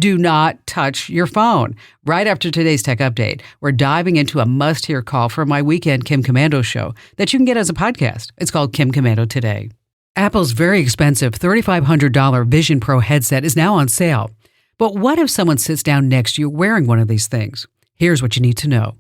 Do not touch your phone. Right after today's tech update, we're diving into a must-hear call from my weekend Kim Komando show that you can get as a podcast. It's called Kim Komando Today. Apple's very expensive $3,500 Vision Pro headset is now on sale. But what if someone sits down next to you wearing one of these things? Here's what you need to know.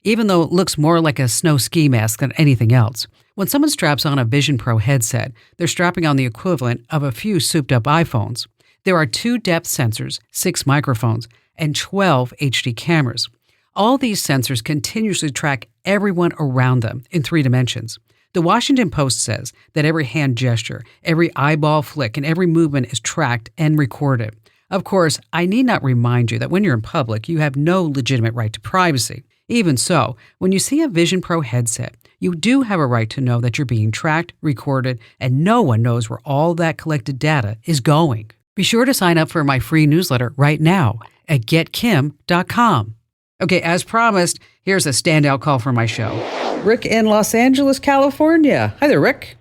Even though it looks more like a snow ski mask than anything else, when someone straps on a Vision Pro headset, they're strapping on the equivalent of a few souped-up iPhones. There are 2 depth sensors, 6 microphones, and 12 HD cameras. All these sensors continuously track everyone around them in 3 dimensions. The Washington Post says that every hand gesture, every eyeball flick, and every movement is tracked and recorded. Of course, I need not remind you that when you're in public, you have no legitimate right to privacy. Even so, when you see a Vision Pro headset, you do have a right to know that you're being tracked, recorded, and no one knows where all that collected data is going. Be sure to sign up for my free newsletter right now at getkim.com. Okay, as promised, here's a standout call from my show. Rick in Los Angeles, California. Hi there, Rick.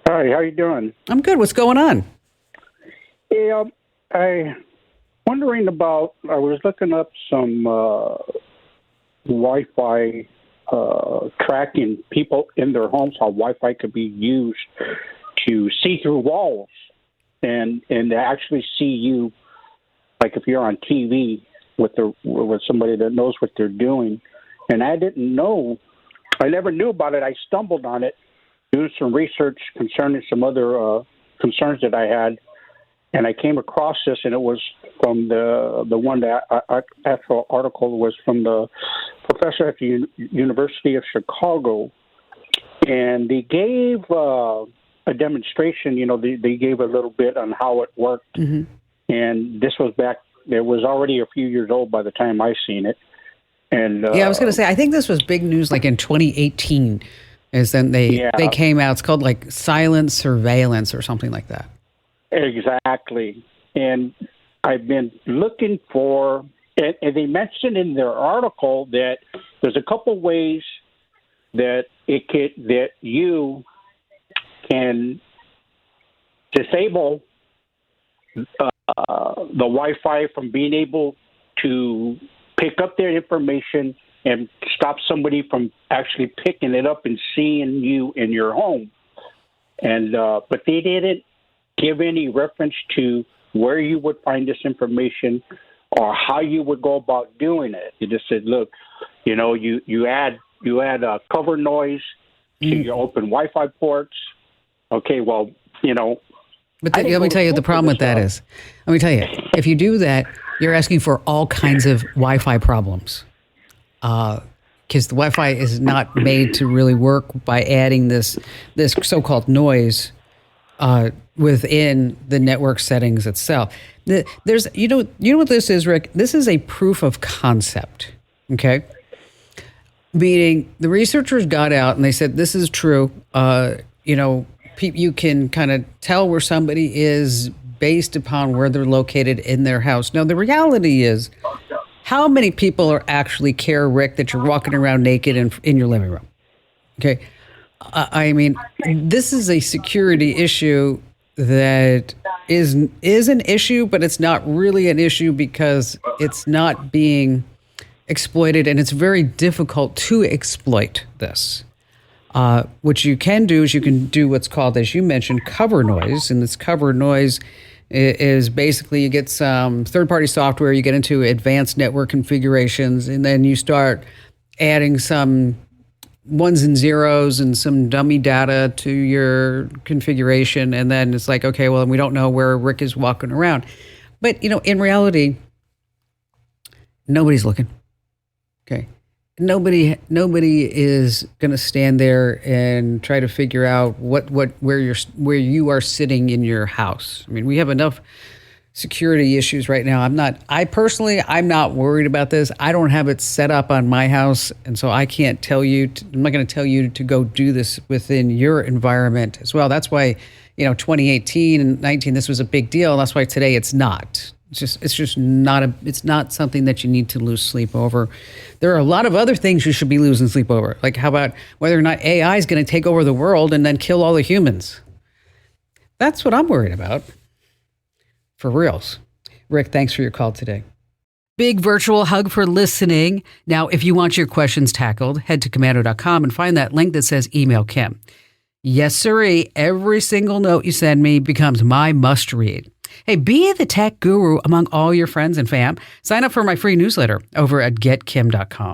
Hi, how you doing? I'm good. What's going on? Yeah, I was looking up some Wi-Fi tracking people in their homes, how Wi-Fi could be used to see through walls and to actually see you, like if you're on TV with somebody that knows what they're doing. And I never knew about it. I stumbled on it, doing some research concerning some other concerns that I had. And I came across this, and it was from the one that actual article was from the professor at the University of Chicago, and they gave a demonstration. They gave a little bit on how it worked, and this was back. It was already a few years old by the time I seen it. And yeah, I was going to say, I think this was big news, like in 2018. Is then they came out. It's called like silent surveillance or something like that. Exactly. And I've been looking for, and they mentioned in their article that there's a couple ways that you can disable the Wi-Fi from being able to pick up their information and stop somebody from actually picking it up and seeing you in your home. And but they didn't give any reference to where you would find this information or how you would go about doing it. You just said, look, you add a cover noise to your open Wi-Fi ports. Okay, well, But let me tell you the problem with that is, let me tell you, if you do that, you're asking for all kinds of Wi-Fi problems. Because the Wi-Fi is not made to really work by adding this so-called noise within the network settings itself. There's, you know what this is, Rick? This is a proof of concept, okay? Meaning the researchers got out and they said, this is true. You can kind of tell where somebody is based upon where they're located in their house. Now, the reality is, how many people actually care, Rick, that you're walking around naked in your living room? Okay. I mean, this is a security issue that is an issue, but it's not really an issue because it's not being exploited, and it's very difficult to exploit this. What you can do is you can do what's called, as you mentioned, cover noise, and this cover noise is basically you get some third-party software, you get into advanced network configurations, and then you start adding some ones and zeros and some dummy data to your configuration. And then it's like, okay, well, we don't know where Rick is walking around. But, in reality, nobody's looking. Okay. Nobody is going to stand there and try to figure out where you are sitting in your house. I mean, we have enough security issues right now. I'm not worried about this. I don't have it set up on my house, and so I can't tell you. I'm not going to tell you to go do this within your environment as well. That's why, 2018 and 19, this was a big deal. That's why today it's not. It's not something that you need to lose sleep over. There are a lot of other things you should be losing sleep over. Like, how about whether or not AI is going to take over the world and then kill all the humans? That's what I'm worried about. For reals. Rick, thanks for your call today. Big virtual hug for listening. Now, if you want your questions tackled, head to komando.com and find that link that says email Kim. Yes, sirree. Every single note you send me becomes my must read. Hey, be the tech guru among all your friends and fam. Sign up for my free newsletter over at getkim.com.